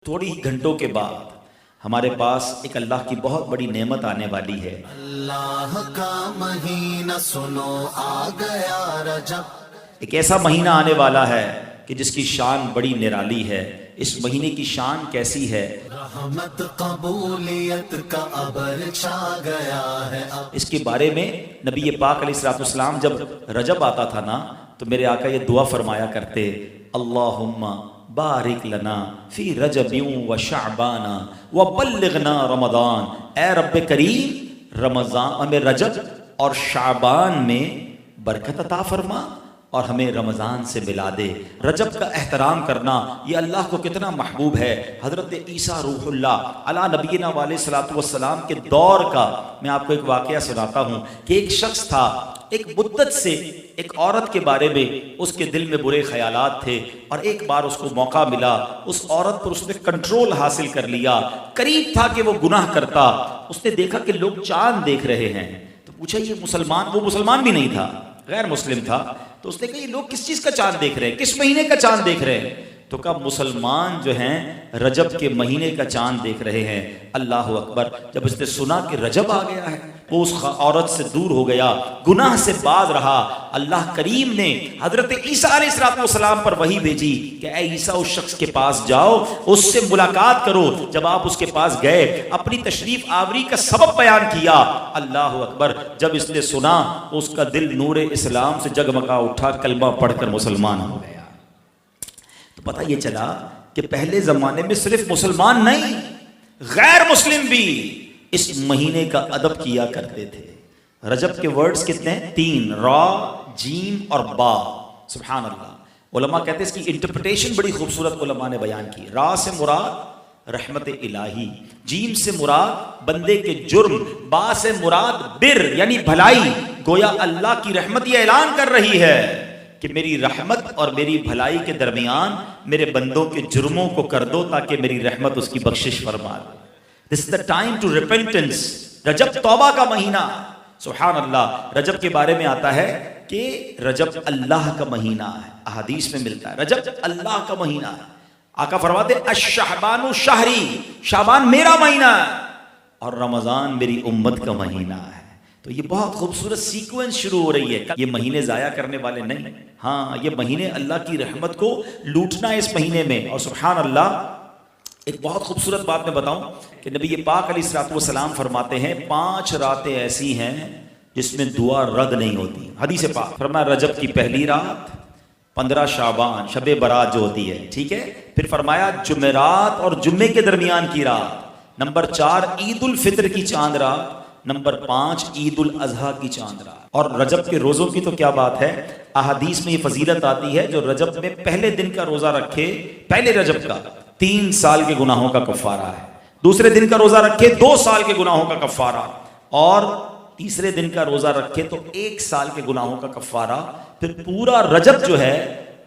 थोड़ी ही घंटों के बाद हमारे पास एक अल्लाह की बहुत बड़ी नेमत आने वाली है। अल्लाह का महीना सुनो आ गया रजब। एक ऐसा महीना आने वाला है कि जिसकी शान बड़ी निराली है। इस महीने की शान कैसी है? रहमत कबूलियत का अबर छा गया है अब। इसके बारे में नबी पाक अलैहिस्सलाम जब रजब आता था ना, तो मेरे आका ये दुआ फरमाया करते, अल्लाहुम्मा बारिक लना फी रजबियों व शाबाना व बल्लिगना रमदान। ए रब्बे करीम, रमजान में, रजब और शाबान में बरकत अता फरमा और हमें रमज़ान से मिला दे। रजब का एहतराम करना ये अल्लाह को कितना महबूब है। हज़रत ईसा रूहुल्लाह अला नबीना वाले सलातु वस्सलाम के दौर का मैं आपको एक वाक़या सुनाता हूँ कि एक शख्स था, एक मुद्दत से एक औरत के बारे में उसके दिल में बुरे ख्यालात थे और एक बार उसको मौका मिला, उस औरत पर उसने कंट्रोल हासिल कर लिया। करीब था कि वो गुनाह करता। उसने देखा कि लोग चांद देख रहे हैं, तो पूछा ये मुसलमान, वो मुसलमान भी नहीं था, गैर मुस्लिम था। तो उसने कहा ये लोग किस चीज का चांद देख रहे हैं, किस महीने का चांद देख रहे हैं? तो कहा मुसलमान जो हैं रजब के महीने का चांद देख रहे हैं। अल्लाह अकबर। जब उसने सुना कि रजब आ गया है, वो उस औरत से दूर हो गया, गुनाह से बाज रहा। अल्लाह करीम ने हजरत ईसा अलैहिस्सलाम पर वही भेजी कि ऐ ईसा उस शख्स के पास जाओ, उससे मुलाकात करो। जब आप उसके पास गए, अपनी तशरीफ आवरी का सबब बयान किया। अल्लाह अकबर। जब इसने सुना, उसका दिल नूरे इस्लाम से जगमगा उठा, कलमा पढ़कर मुसलमान हो गया। तो पता ये चला कि पहले जमाने में सिर्फ मुसलमान नहीं, गैर मुस्लिम भी इस महीने का अदब किया करते थे। रजब के वर्ड्स कितने हैं? 3, रा, जीम और बा। सुभान अल्लाह। उलमा कहते हैं इसकी इंटरप्रिटेशन बड़ी खूबसूरत उलमा ने बयान की। रा से मुराद रहमत इलाही, जीम से मुराद बंदे के जुर्म, बा से मुराद बिर यानी भलाई। गोया अल्लाह की रहमत ये ऐलान कर रही है कि मेरी रहमत और मेरी भलाई के दरमियान मेरे बंदों के जुर्मों को कर दो ताकि मेरी रहमत उसकी बख्शिश फरमा दे। This is the time to repentance. रजब तौबा का महीना। सुभान अल्लाह। रजब के बारे में आता है कि रजब अल्लाह का महीना है। अहादीस में मिलता है रजब अल्लाह का महीना है। आका फरमाते अश-शाबानु शहरी, शाबान मेरा महीना है और रमजान मेरी उम्मत का महीना है। तो ये बहुत खूबसूरत सीक्वेंस शुरू हो रही है। ये महीने जाया करने वाले नहीं, हाँ ये महीने अल्लाह की रहमत को लूटना है इस महीने में। और सुभान अल्लाह, एक बहुत खूबसूरत बात मैं बताऊं कि नबी पाक अलैहिस्सलाम फरमाते हैं 5 रातें ऐसी हैं जिसमें दुआ रद्द नहीं होती। हदीस पाक फरमाया रजब की पहली रात, 15 शाबान शबे बरात जो होती है, ठीक है। फिर फरमाया जुमेरात और जुम्मे के दरमियान की रात, नंबर 4 ईद उल फित्र की चांद रात, नंबर 5 ईद उल अजहा की चांद रात। और रजब के रोजों की तो क्या बात है, अहादीस में ये फजीलत आती है जो रजब में पहले दिन का रोजा रखे, पहले रजब का 3 साल के गुनाहों का कफारा है। दूसरे दिन का रोजा रखे 2 साल के गुनाहों का कफारा, और तीसरे दिन का रोजा रखे तो 1 साल के गुनाहों का कफारा। फिर पूरा रजब जो है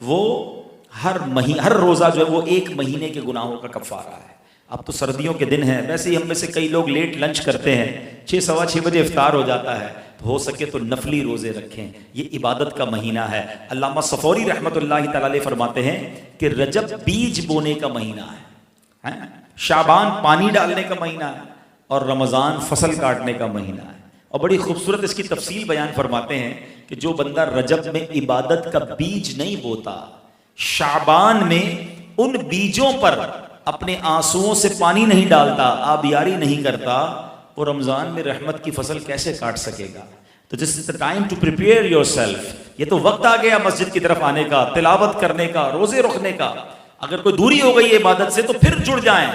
वो हर रोजा जो है वो 1 महीने के गुनाहों का कफारा है। अब तो सर्दियों के दिन हैं, वैसे ही हम में से कई लोग लेट लंच करते हैं, 6 सवा 6 बजे इफ्तार हो जाता है, तो हो सके तो नफली रोजे रखें। ये इबादत का महीना है। अल्लामा सफौरी रहमतुल्लाहि तआला अलैह फरमाते हैं कि रजब बीज बोने का महीना है, शाबान पानी डालने का महीना है और रमजान फसल काटने का महीना है। और बड़ी खूबसूरत इसकी तफसील बयान फरमाते हैं कि जो बंदा रजब में इबादत का बीज नहीं बोता, शाबान में उन बीजों पर अपने आंसुओं से पानी नहीं डालता, आबियारी नहीं करता, वो रमजान में रहमत की फसल कैसे काट सकेगा? तो this is the time to prepare yourself. ये तो वक्त आ गया मस्जिद की तरफ आने का, तिलावत करने का, रोजे रखने का। अगर कोई दूरी हो गई है इबादत से तो फिर जुड़ जाएं,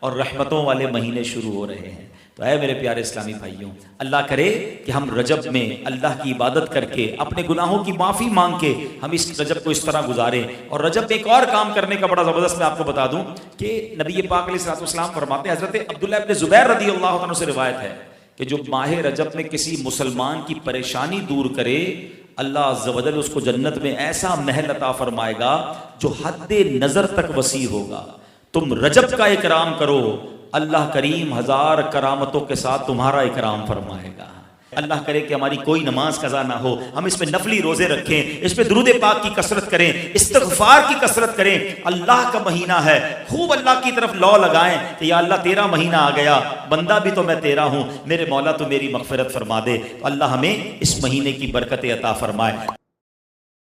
और रहमतों वाले महीने शुरू हो रहे हैं। तो ऐ मेरे प्यारे इस्लामी भाइयों, अल्लाह करे कि हम रजब में अल्लाह की इबादत करके, अपने गुनाहों की माफ़ी मांग के हम इस रजब को इस तरह गुजारें। और रजब में एक और काम करने का बड़ा ज़बरदस्त मैं आपको बता दूं कि नबी पाक अलैहिस्सलाम फरमाते हैं, हज़रत अब्दुल्लाह इब्न ज़ुबैर रज़ियल्लाहु अन्हु से रिवायत है कि जो माह रजब में किसी मुसलमान की परेशानी दूर करे, अल्लाह अज़्ज़ व जल उसको जन्नत में ऐसा महल अता फरमाएगा जो हद्दे नज़र तक वसी होगा। तुम रजब का इकराम करो, अल्लाह करीम 1000 करामतों के साथ तुम्हारा इकराम फरमाएगा। अल्लाह करे कि हमारी कोई नमाज कज़ा ना हो, हम इस पे नफली रोजे रखें, इस पे दुरूद पाक की कसरत करें, इस्तिग़फ़ार की कसरत करें। अल्लाह का महीना है, खूब अल्लाह की तरफ लौ लगाएं कि या अल्लाह तेरा महीना आ गया, बंदा भी तो मैं तेरा हूं, मेरे मौला तो मेरी मग़फ़िरत फरमा दे। तो अल्लाह हमें इस महीने की बरकतें अता फरमाए।